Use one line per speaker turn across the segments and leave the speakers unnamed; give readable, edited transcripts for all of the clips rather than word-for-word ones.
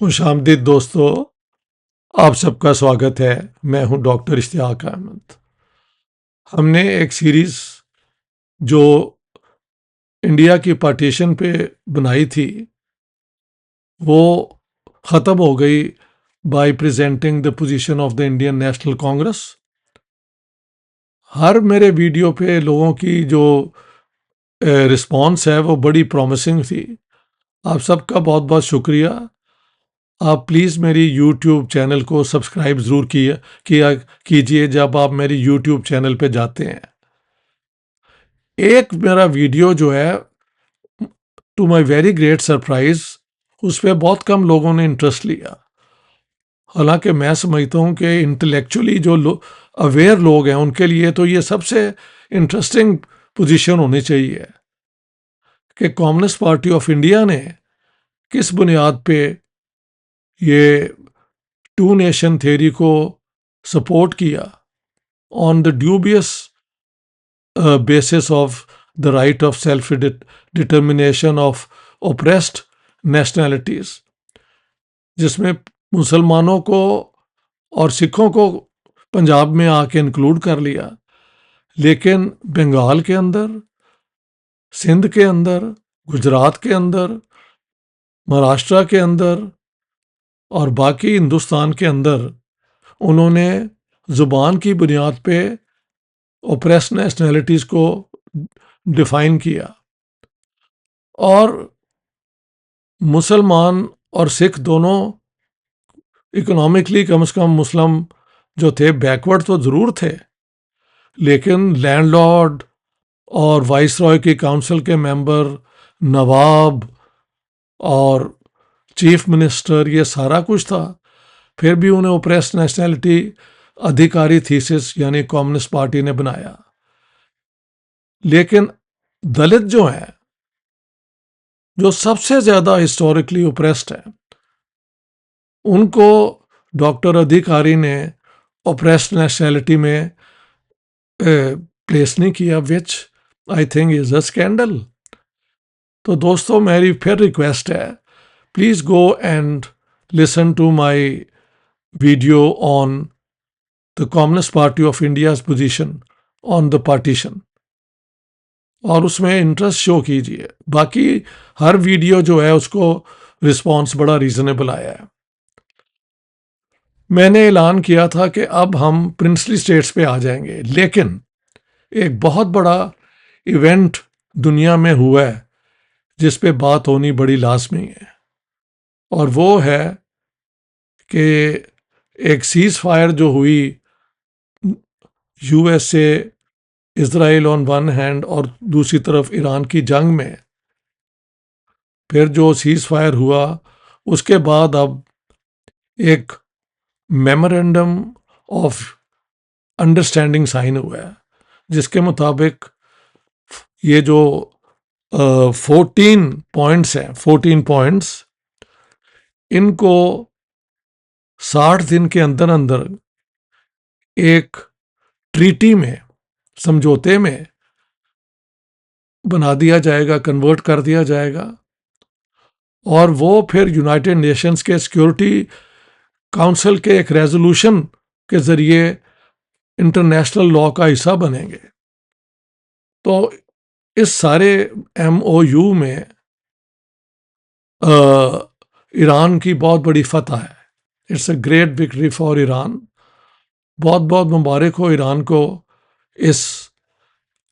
खुशामदीद दोस्तों, आप सबका स्वागत है। मैं हूं डॉक्टर इश्तियाक अहमद। हमने एक सीरीज जो इंडिया की पार्टीशन पे बनाई थी वो ख़त्म हो गई by presenting the position of the Indian National Congress. हर मेरे वीडियो पे लोगों की जो रिस्पांस है वो बड़ी प्रॉमिसिंग थी। आप सबका बहुत बहुत शुक्रिया। आप प्लीज़ मेरी यूट्यूब चैनल को सब्सक्राइब ज़रूर किया कीजिए जब आप मेरी यूट्यूब चैनल पे जाते हैं। एक मेरा वीडियो जो है, to my very great surprise, उस पर बहुत कम लोगों ने इंटरेस्ट लिया। हालांकि मैं समझता हूँ कि इंटेलेक्चुअली जो अवेयर लोग हैं उनके लिए तो ये सबसे इंटरेस्टिंग पोजीशन होनी चाहिए कि कम्युनिस्ट पार्टी ऑफ इंडिया ने किस बुनियाद पे ये टू नेशन थ्योरी को सपोर्ट किया on the dubious basis of the right of self determination of oppressed nationalities, जिसमें मुसलमानों को और सिखों को पंजाब में आके इंक्लूड कर लिया, लेकिन बंगाल के अंदर, सिंध के अंदर, गुजरात के अंदर, महाराष्ट्र के अंदर और बाकी हिंदुस्तान के अंदर उन्होंने ज़ुबान की बुनियाद पे ओप्रेस नेशनैलिटीज़ को डिफाइन किया। और मुसलमान और सिख दोनों इकोनॉमिकली कम से कम मुस्लिम जो थे बैकवर्ड तो ज़रूर थे, लेकिन लैंडलॉर्ड और वाइस रॉय की काउंसिल के मेंबर, नवाब और चीफ मिनिस्टर, ये सारा कुछ था। फिर भी उन्हें ओप्रेस नेशनैलिटी अधिकारी थीसिस यानी कम्युनिस्ट पार्टी ने बनाया। लेकिन दलित जो हैं, जो सबसे ज़्यादा हिस्टोरिकली ओप्रेस्ड हैं, उनको डॉक्टर अधिकारी ने ओप्रेस्ड नेशनैलिटी में प्लेस नहीं किया, which I think is a scandal. तो दोस्तों, मेरी फिर रिक्वेस्ट है, please go and listen to my video on the Communist Party of India's position on the partition, और उसमें इंटरेस्ट शो कीजिए। बाकी हर वीडियो जो है उसको रिस्पॉन्स बड़ा रीजनेबल आया है। मैंने ऐलान किया था कि अब हम प्रिंसली स्टेट्स पे आ जाएंगे, लेकिन एक बहुत बड़ा इवेंट दुनिया में हुआ है जिस पे बात होनी बड़ी लाजमी है, और वो है कि एक सीज फायर जो हुई USA Israel on one hand और दूसरी तरफ ईरान की जंग में, फिर जो सीज फायर हुआ उसके बाद अब एक मेमोरेंडम ऑफ अंडरस्टैंडिंग साइन हुआ है, जिसके मुताबिक ये जो 14 पॉइंट्स हैं, 14 पॉइंट्स, इनको 60 दिन के अंदर अंदर एक ट्रीटी में, समझौते में बना दिया जाएगा, कन्वर्ट कर दिया जाएगा, और वो फिर यूनाइटेड नेशंस के सिक्योरिटी काउंसिल के एक रेजोल्यूशन के जरिए इंटरनेशनल लॉ का हिस्सा बनेंगे। तो इस सारे MOU में ईरान की बहुत बड़ी फतह है। It's a great victory for Iran. बहुत बहुत मुबारक हो ईरान को इस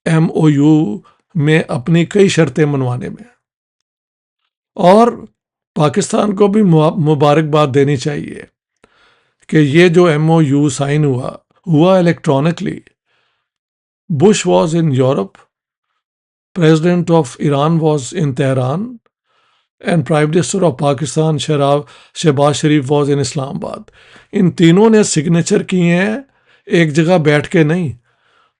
MOU में अपनी कई शर्तें मनवाने में, और पाकिस्तान को भी मुबारकबाद देनी चाहिए कि ये जो MOU साइन हुआ electronically. Bush was in Europe, president of Iran was in Tehran, and prime minister of Pakistan Shehbaz Sharif was in Islamabad. इन तीनों ने सिग्नेचर किए हैं एक जगह बैठ के नहीं,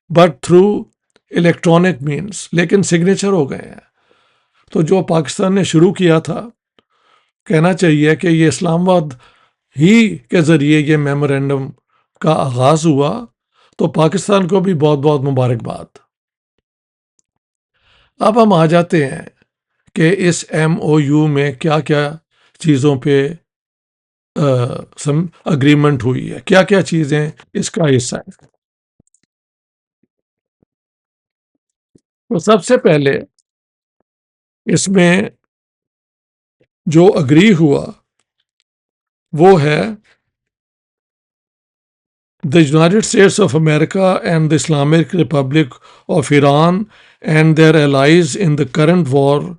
बट थ्रू इलेक्ट्रॉनिक मीन्स, लेकिन सिग्नेचर हो गए हैं। तो जो पाकिस्तान ने शुरू किया था, कहना चाहिए कि ये इस्लामाबाद ही के ज़रिए ये मेमोरेंडम का आगाज़ हुआ। तो पाकिस्तान को भी बहुत बहुत मुबारकबाद। अब हम आ जाते हैं कि इस MOU में क्या क्या चीज़ों पे सम अग्रीमेंट हुई है, क्या क्या चीज़ें इसका हिस्सा है। तो सबसे पहले इसमें जो अग्री हुआ वो है the United States of America and the Islamic Republic of Iran and their allies in the current war,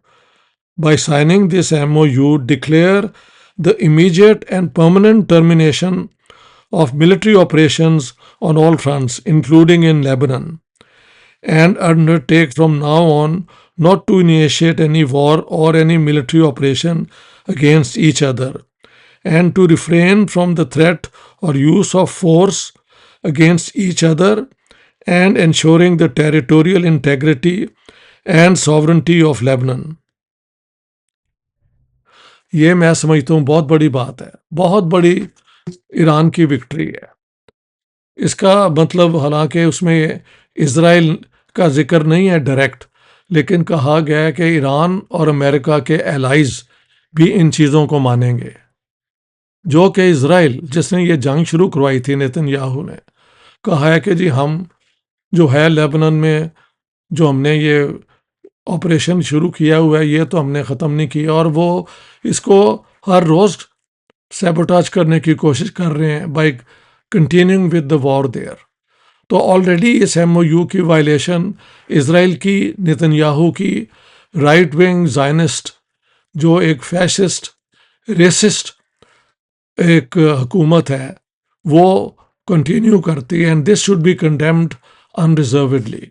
by signing this MOU, declare the immediate and permanent termination of military operations on all fronts, including in Lebanon, and undertake from now on not to initiate any war or any military operation against each other, and to refrain from the threat or use of force against each other, and ensuring the territorial integrity and sovereignty of Lebanon. ये मैं समझता हूँ बहुत बड़ी बात है, बहुत बड़ी ईरान की विक्ट्री है। इसका मतलब हालांकि उसमें इज़राइल का जिक्र नहीं है डायरेक्ट, लेकिन कहा गया है कि ईरान और अमेरिका के एलाइज भी इन चीज़ों को मानेंगे, जो कि इज़राइल जिसने ये जंग शुरू करवाई थी, नेतन्याहू ने कहा है कि जी हम जो है लेबनान में जो हमने ये ऑपरेशन शुरू किया हुआ है ये तो हमने ख़त्म नहीं किया, और वो इसको हर रोज़ सैबोटाज करने की कोशिश कर रहे हैं by continuing with the war there. तो ऑलरेडी इस MOU की वायलेशन इसराइल की, नेतन्याहू की राइट विंग जायनिस्ट जो एक फैशिस्ट रेसिस्ट एक हुकूमत है वो कंटिन्यू करती है, and this should be condemned unreservedly.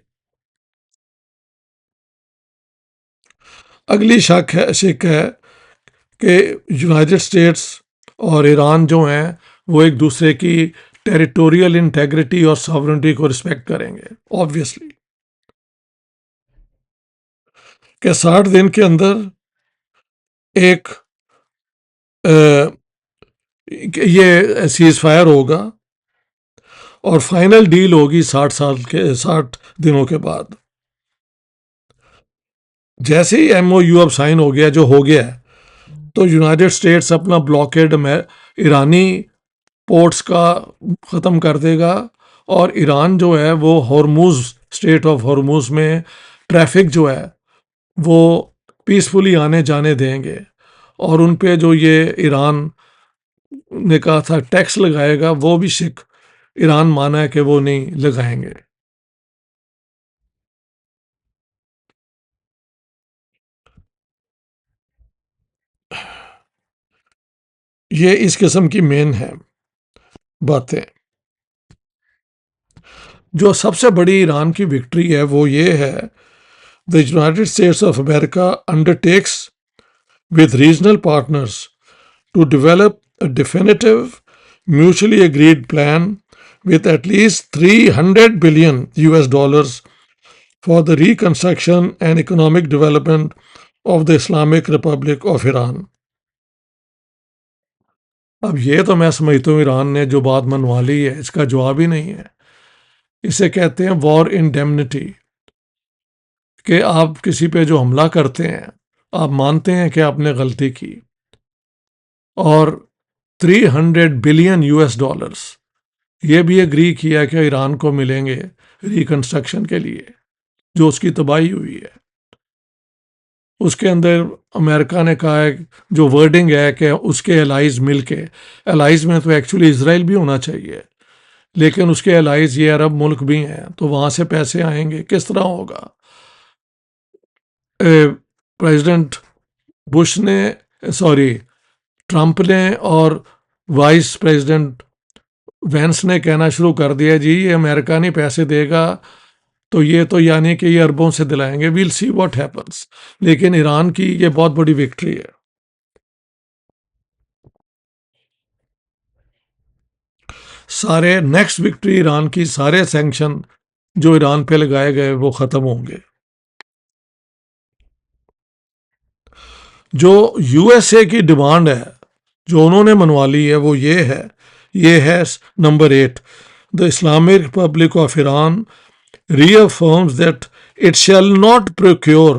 अगली शिक है कि यूनाइटेड स्टेट्स और ईरान जो हैं वो एक दूसरे की टेरिटोरियल इंटेग्रिटी और सॉवरेनिटी को रिस्पेक्ट करेंगे, ऑब्वियसली। कि 60 दिन के अंदर एक ये सीज फायर होगा और फाइनल डील होगी 60 दिनों के बाद। जैसे ही MOU अब साइन हो गया, जो हो गया है, तो यूनाइटेड स्टेट्स अपना ब्लॉकेड में ईरानी पोर्ट्स का ख़त्म कर देगा, और ईरान जो है वो हॉर्मुज, स्टेट ऑफ हॉर्मुज में ट्रैफिक जो है वो पीसफुली आने जाने देंगे, और उन पे जो ये ईरान ने कहा था टैक्स लगाएगा वो भी शिक ईरान माना है कि वो नहीं लगाएंगे। ये इस किस्म की मेन है बातें। जो सबसे बड़ी ईरान की विक्ट्री है वो ये है, the United states of America undertakes with regional partners to develop a definitive, mutually agreed plan with at least 300 billion US dollars for the reconstruction and economic development of the Islamic Republic of Iran. अब ये तो मैं समझता हूँ Iran ने जो बात मनवा ली है इसका जवाब ही नहीं है। इसे कहते हैं वॉर इंडेमनिटी, कि आप किसी पे जो हमला करते हैं आप मानते हैं कि आपने गलती की, और 300 बिलियन US डॉलर्स ये भी एग्री किया कि ईरान को मिलेंगे रिकंस्ट्रक्शन के लिए जो उसकी तबाही हुई है। उसके अंदर अमेरिका ने कहा है, जो वर्डिंग है कि उसके एलाइज मिलके, एलाइज में तो एक्चुअली इसराइल भी होना चाहिए, लेकिन उसके एलाइज ये अरब मुल्क भी हैं, तो वहाँ से पैसे आएंगे किस तरह होगा। प्रेसिडेंट बुश ने, सॉरी ट्रंप ने और वाइस प्रेसिडेंट वेंस ने कहना शुरू कर दिया जी ये अमेरिका नहीं पैसे देगा, तो ये तो यानी कि ये अरबों से दिलाएंगे, वील सी व्हाट हैपेंस। लेकिन ईरान की ये बहुत बड़ी विक्ट्री है। सारे नेक्स्ट विक्ट्री ईरान की, सारे सैंक्शन जो ईरान पे लगाए गए वो ख़त्म होंगे। जो USA की डिमांड है जो उन्होंने मनवा ली है वो ये है number 8, the Islamic Republic of Iran reaffirms that it shall not procure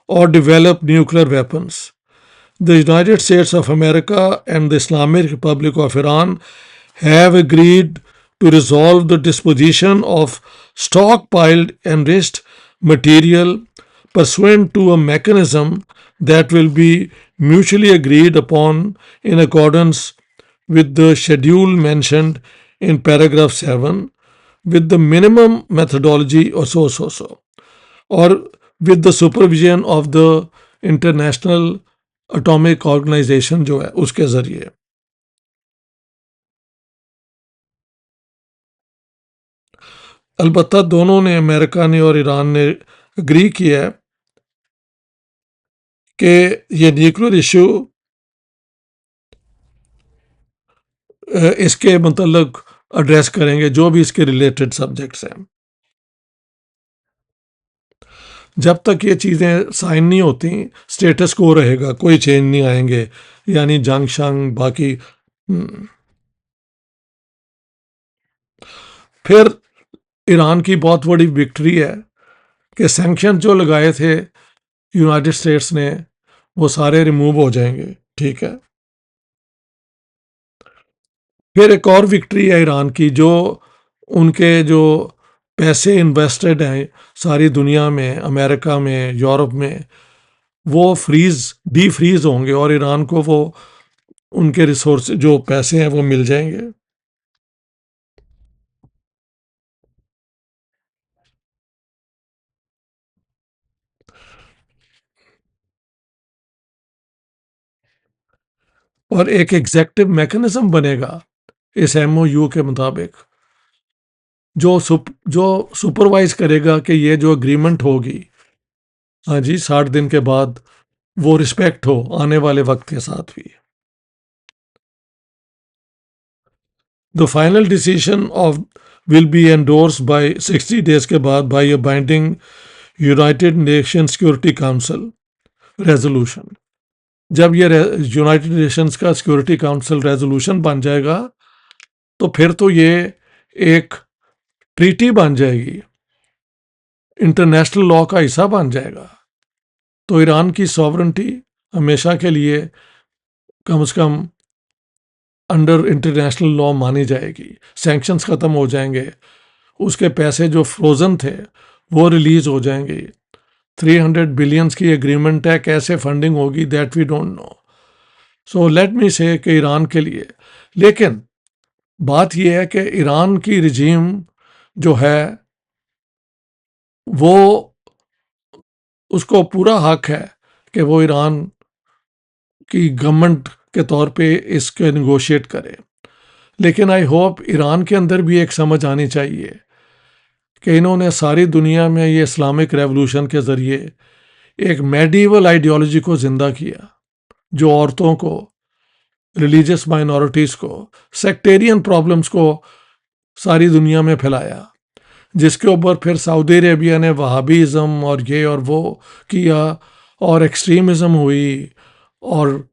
or develop nuclear weapons. The United States of America and the Islamic Republic of Iran have agreed to resolve the disposition of stockpiled enriched material pursuant to a mechanism that will be mutually agreed upon in accordance with the schedule mentioned in paragraph 7, with the minimum methodology or so, or with the supervision of the international atomic organisation जो है उसके जरिए। अलबत्ता दोनों ने, America ने और Iran ने, अग्री किया है कि ये न्यूक्लियर इशू इसके मतलब एड्रेस करेंगे जो भी इसके रिलेटेड सब्जेक्ट्स हैं। जब तक ये चीज़ें साइन नहीं होती स्टेटस को रहेगा, कोई चेंज नहीं आएंगे, यानी जंग शंग बाकी। फिर ईरान की बहुत बड़ी विक्ट्री है कि सैंक्शन जो लगाए थे यूनाइटेड स्टेट्स ने वो सारे रिमूव हो जाएंगे। ठीक है, फिर एक और विक्ट्री है ईरान की, जो उनके जो पैसे इन्वेस्टेड हैं सारी दुनिया में, अमेरिका में, यूरोप में, वो डी फ्रीज होंगे और ईरान को वो उनके रिसोर्स जो पैसे हैं वो मिल जाएंगे। और एक एग्जेक्टिव मैकेनिज्म बनेगा इस एमओयू के मुताबिक जो सुपरवाइज करेगा कि ये जो अग्रीमेंट होगी, हाँ जी, 60 दिन के बाद वो रिस्पेक्ट हो आने वाले वक्त के साथ भी। The final decision of will be endorse by 60 days के बाद by a binding united nation security council resolution. जब ये यूनाइटेड नेशंस का सिक्योरिटी काउंसिल रेजोल्यूशन बन जाएगा तो फिर तो ये एक ट्रीटी बन जाएगी, इंटरनेशनल लॉ का हिस्सा बन जाएगा। तो ईरान की सॉवरेंटी हमेशा के लिए कम से कम अंडर इंटरनेशनल लॉ मानी जाएगी। सैंक्शंस ख़त्म हो जाएंगे, उसके पैसे जो फ्रोज़न थे वो रिलीज़ हो जाएंगे। 300 बिलियंस की एग्रीमेंट है, कैसे फंडिंग होगी that we don't know. So let me say कि ईरान के लिए, लेकिन बात यह है कि ईरान की रिजीम जो है वो, उसको पूरा हक है कि वो ईरान की गवर्नमेंट के तौर पे इसके निगोशिएट करे। लेकिन आई होप ईरान के अंदर भी एक समझ आनी चाहिए कि इन्होंने सारी दुनिया में ये इस्लामिक रेवोल्यूशन के ज़रिए एक मेडिवल आइडियोलॉजी को ज़िंदा किया, जो औरतों को, रिलीजियस माइनॉरिटीज़ को, सेक्टेरियन प्रॉब्लम्स को सारी दुनिया में फैलाया, जिसके ऊपर फिर सऊदी अरेबिया ने वहाबीज़म और ये और वो किया, और एक्सट्रीमिज़म हुई और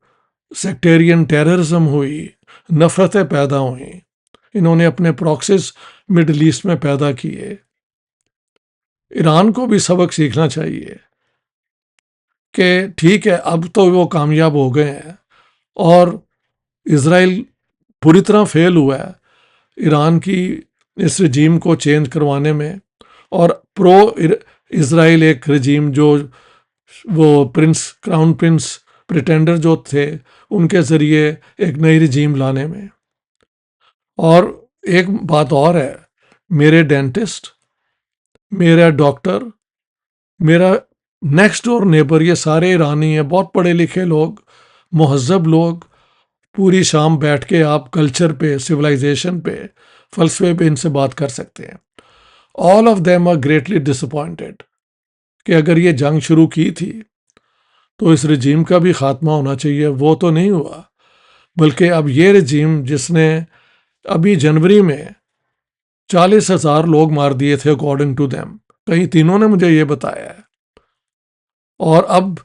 सेक्टेरियन टेररिज्म हुई, नफ़रतें पैदा हुई। इन्होंने अपने प्रॉक्सिस मिडल ईस्ट में पैदा किए। ईरान को भी सबक सीखना चाहिए कि ठीक है अब तो वो कामयाब हो गए हैं और इज़राइल पूरी तरह फेल हुआ है ईरान की इस रजीम को चेंज करवाने में, और प्रो इज़राइल एक रजीम जो वो क्राउन प्रिंस प्रिटेंडर जो थे उनके ज़रिए एक नई रजीम लाने में। और एक बात और है, मेरे डेंटिस्ट, मेरा डॉक्टर, मेरा नेक्स्ट डोर नेबर, ये सारे ईरानी हैं, बहुत पढ़े लिखे लोग, महज़ब लोग। पूरी शाम बैठ के आप कल्चर पे, सिविलाइजेशन पे, फलसफे पे इनसे बात कर सकते हैं। All of them are greatly disappointed कि अगर ये जंग शुरू की थी तो इस रजीम का भी खात्मा होना चाहिए, वो तो नहीं हुआ। बल्कि अब ये रजीम जिसने अभी जनवरी में 40,000 लोग मार दिए थे अकॉर्डिंग टू देम, कहीं तीनों ने मुझे ये बताया है, और अब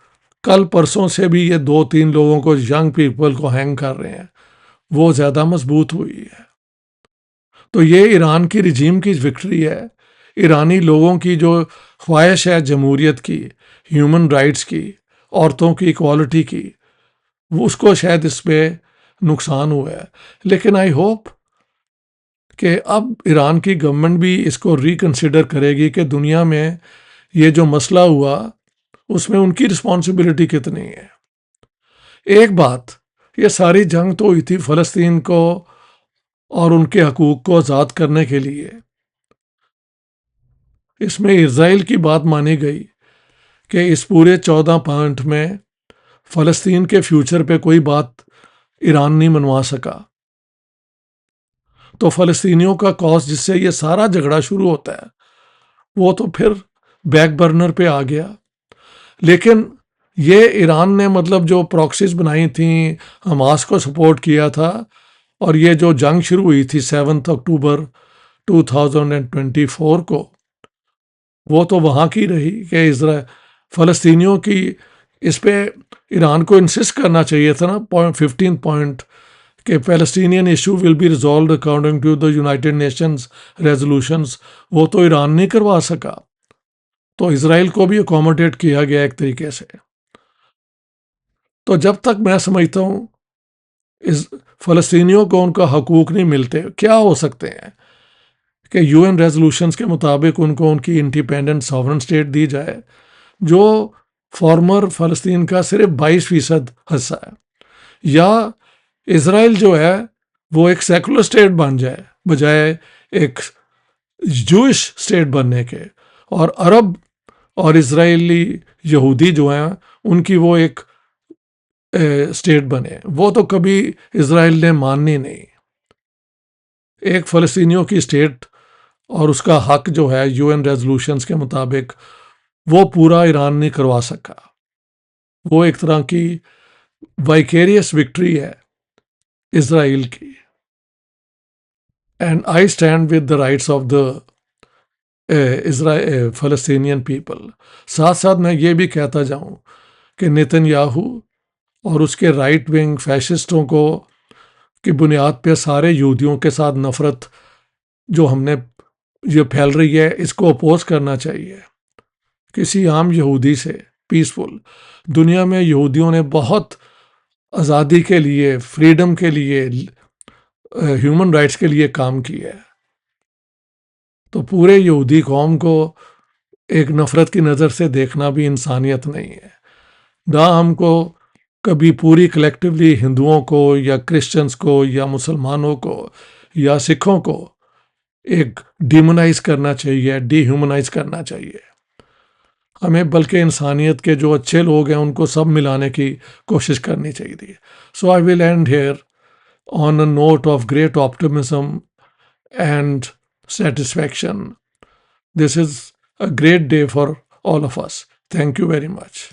कल परसों से भी ये 2-3 लोगों को, यंग पीपल को हैंग कर रहे हैं, वो ज़्यादा मजबूत हुई है। तो ये ईरान की रिजीम की विक्ट्री है, ईरानी लोगों की जो ख्वाहिश है जमहूरियत की, ह्यूमन राइट्स की, औरतों की इक्वालिटी की, वो उसको शायद इस पे नुकसान हुआ है। लेकिन आई होप कि अब ईरान की गवर्नमेंट भी इसको रिकंसिडर करेगी कि दुनिया में ये जो मसला हुआ उसमें उनकी रिस्पॉन्सिबिलिटी कितनी है। एक बात, ये सारी जंग तो हुई थी फ़लस्तीन को और उनके हकूक़ को आज़ाद करने के लिए। इसमें इज़राइल की बात मानी गई कि इस पूरे 14 पॉइंट में फ़लस्तीन के फ्यूचर पे कोई बात ईरान नहीं मनवा सका। तो फ़लस्तीनियों का कॉज जिससे ये सारा झगड़ा शुरू होता है वो तो फिर बैक बर्नर पे आ गया। लेकिन ये ईरान ने मतलब जो प्रॉक्सीज बनाई थी, हमास को सपोर्ट किया था, और ये जो जंग शुरू हुई थी 7 अक्टूबर 2024 को, वो तो वहाँ की रही कि इसराइल फ़लस्तीनियों की इस पे ईरान को इंसिस्ट करना चाहिए था ना 15 पॉइंट कि Palestinian issue will be resolve according to the united nations resolutions. वो तो ईरान नहीं करवा सका, तो इसराइल को भी अकोमोडेट किया गया एक तरीके से। तो जब तक मैं समझता हूँ इस फ़लस्तीनियों को उनका हकूक़ नहीं मिलते, क्या हो सकते हैं कि यूएन रेजोल्यूशंस के मुताबिक उनको उनकी इंडिपेंडेंट सॉवरन स्टेट दी जाए, जो फॉर्मर फ़लस्तीन का सिर्फ 22% हिस्सा है, या इसराइल जो है वो एक सेकुलर स्टेट बन जाए बजाय एक जूइश स्टेट बनने के, और अरब और इजरायली यहूदी जो हैं उनकी वो एक स्टेट बने। वो तो कभी इसराइल ने माननी नहीं। एक फ़लस्तीनियों की स्टेट और उसका हक जो है यूएन रेजोल्यूशंस के मुताबिक वो पूरा ईरान नहीं करवा सका। वो एक तरह की वाइकेरियस विक्ट्री है इसराइल की। And I stand with the rights of the Palestinian people. साथ साथ मैं ये भी कहता जाऊं कि नेतन्याहू और उसके राइट विंग फैशिस्टों को की बुनियाद पे सारे यहूदियों के साथ नफरत जो हमने ये फैल रही है, इसको अपोज करना चाहिए। किसी आम यहूदी से पीसफुल, दुनिया में यहूदियों ने बहुत आज़ादी के लिए, फ्रीडम के लिए, ह्यूमन राइट्स के लिए काम किया है। तो पूरे यहूदी कौम को एक नफ़रत की नज़र से देखना भी इंसानियत नहीं है। ना हमको कभी पूरी कलेक्टिवली हिंदुओं को या क्रिश्चियंस को या मुसलमानों को या सिखों को एक डिमोनाइज करना चाहिए, डिह्यूमनाइज करना चाहिए। हमें बल्कि इंसानियत के जो अच्छे लोग हैं उनको सब मिलाने की कोशिश करनी चाहिए। So I will end here on a note of great optimism and satisfaction. This is a great day for all of us. Thank you very much.